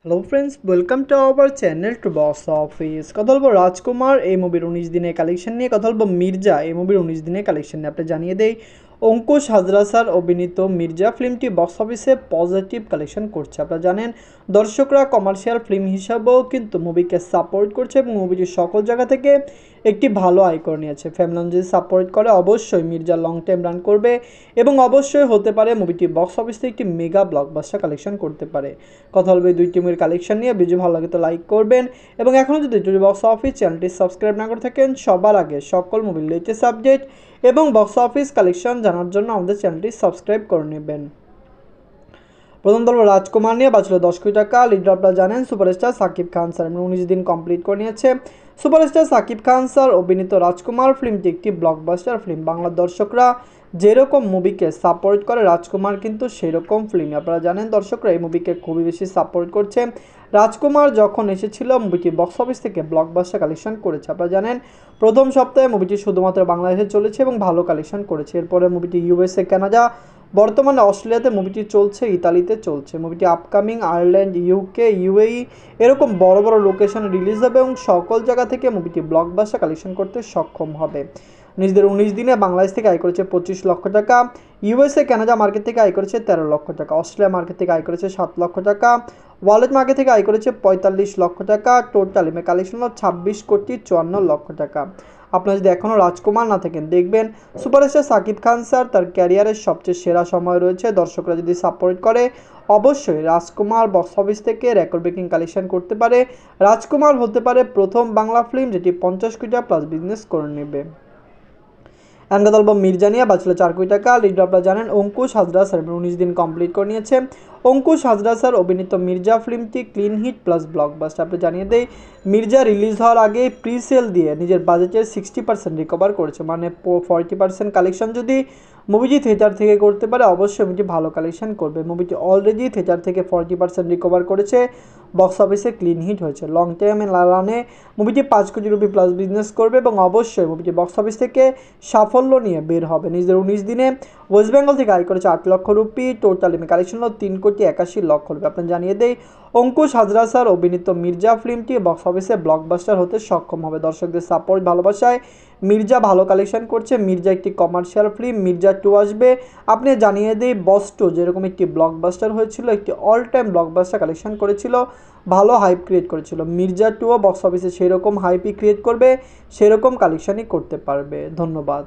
Hello friends, welcome to our channel to box office. কথা বলবো রাজকুমার এই মুভির 19 দিনের কালেকশন নিয়ে। কথা বলবো মির্জা এই মুভির 19 দিনের কালেকশন নিয়ে। আপনি জানিয়ে দেই অঙ্কুশ হাজরা স্যার অভিনীত মির্জা ফিল্মটি বক্স অফিসে পজিটিভ কালেকশন করছে। আপনারা জানেন দর্শকরা কমার্শিয়াল ফিল্ম হিসাবেও কিন্তু মুভিকে সাপোর্ট করছে এবং মুভিটি সকল জায়গা থেকে একটি ভালো আয় করে নিয়েছে। ফ্যামিলি যদি সাপোর্ট করে অবশ্যই মির্জা লং টাইম রান করবে এবং অবশ্যই হতে পারে মুভিটি বক্স অফিসে একটি মেগা ব্লকবাস্টার কালেকশন করতে পারে। কথা বলবে দুই টিমের কালেকশন নিয়ে। ভিডিও ভালো লাগে তো লাইক করবেন এবং এখনও যদি বক্স অফিস চ্যানেলটি সাবস্ক্রাইব না করে থাকেন সবার আগে সকল মুভির লেটেস্ট আপডেট এবং বক্স অফিস কালেকশন জানার জন্য আমাদের চ্যানেলটি সাবস্ক্রাইব করে নেবেন। প্রথম দল রাজকুমার নিয়ে বাঁচল 10 কোটি টাকা। লিডার আপনারা জানেন সুপারস্টার সাকিব খান স্যার 19 দিন কমপ্লিট করে নিয়েছে। সুপারস্টার সাকিব খান স্যার অভিনীত রাজকুমার ফিল্মটি একটি ব্লকবাস্টার ফিল্ম। বাংলার দর্শকরা যেরকম মুভিকে সাপোর্ট করে রাজকুমার কিন্তু সেরকম ফিল্ম। আপনারা জানেন দর্শকরা এই মুভিকে খুবই বেশি সাপোর্ট করছে। রাজকুমার যখন এসেছিল মুভিটি বক্স অফিস থেকে ব্লকবাস্টার কালেকশন করেছে। আপনারা জানেন প্রথম সপ্তাহে মুভিটি শুধুমাত্র বাংলাদেশে চলেছে এবং ভালো কালেকশন করেছে। এরপরে মুভিটি ইউএসএ, কানাডা, বর্তমানে অস্ট্রেলিয়াতে মুভিটি চলছে, ইতালিতে চলছে। মুভিটি আপকামিং আয়ারল্যান্ড, ইউকে, ইউএই এরকম বড় বড় লোকেশনে রিলিজ হবে এবং সকল জায়গা থেকে মুভিটি ব্লকবাস্টার কালেকশন করতে সক্ষম হবে। নিজেদের 19 দিনে বাংলাদেশ থেকে আয় করেছে 25 লক্ষ টাকা, ইউএসএ কানাডা মার্কেট থেকে আয় করেছে 13 লক্ষ টাকা, অস্ট্রেলিয়া মার্কেট থেকে আয় করেছে 7 লক্ষ টাকা, ওয়ার্ল্ড মার্কেট থেকে আয় করেছে 45 লক্ষ টাকা। টোটাল কালেকশন হলো 26 কোটি 54 লক্ষ টাকা। আপনারা যদি এখনও রাজকুমার না থাকেন দেখবেন সুপারস্টার সাকিব খান স্যার তার ক্যারিয়ারের সবচেয়ে সেরা সময় রয়েছে। দর্শকরা যদি সাপোর্ট করে অবশ্যই রাজকুমার বক্স অফিস থেকে রেকর্ড ব্রেকিং কালেকশন করতে পারে। রাজকুমার হতে পারে প্রথম বাংলা ফিল্ম যেটি 50 কোটি টাকা প্লাস বিজনেস করে নেবে। এনকা দল মির্জা নিয়ে বাঁচল 4 কোটি টাকা। লিডার আপনারা জানেন অঙ্কুশ হাজরা স্যার 19 দিন কমপ্লিট করে নিয়েছে। অঙ্কুশ হাজরা স্যার অভিনীত মির্জা ফিল্মটি ক্লিন হিট প্লাস ব্লকবাস্টার। আপনি জানিয়ে দেই মির্জা রিলিজ হওয়ার আগে প্রি সেল দিয়ে নিজের বাজেটের 60% রিকভার করেছে। মানে 40% কালেকশন যদি মুভিটি থিয়েটার থেকে করতে পারে অবশ্যই মুভিটি ভালো কালেকশন করবে। মুভিটি অলরেডি থিয়েটার থেকে 40% রিকভার করেছে, বক্স অফিসে ক্লিন হিট হয়েছে। লং টাইমে রানে মুভিটি 5 কোটি রুপি প্লাস বিজনেস করবে এবং অবশ্যই মুভিটি বক্স অফিস থেকে সাফল্য নিয়ে বের হবে। নিজেদের 19 দিনে ওয়েস্ট বেঙ্গল থেকে আয় করেছে 8 লক্ষ রুপি। টোটাল কালেকশন হলো 3 কোটি 81 লক্ষ রুপি। আপনার জানিয়ে দেই অঙ্কুশ হাজরা স্যার অভিনীত মির্জা ফিল্মটি বক্স অফিসে ব্লকবাস্টার হতে সক্ষম হবে। দর্শকদের সাপোর্ট ভালোবাসায় মির্জা ভালো কালেকশন করছে। মির্জা একটি কমার্শিয়াল ফিল্ম, মির্জা 2 আসবে। আপনি জানিয়ে দেই বস 2 যেরকম একটি ব্লকবাস্টার হয়েছিল, একটি অল টাইম ব্লকবাস্টার কালেকশন করেছিল, ভালো হাইপ ক্রিয়েট করেছিল। মির্জা 2ও বক্স অফিসে সেরকম হাইপই ক্রিয়েট করবে, সেরকম কালেকশনই করতে পারবে। ধন্যবাদ।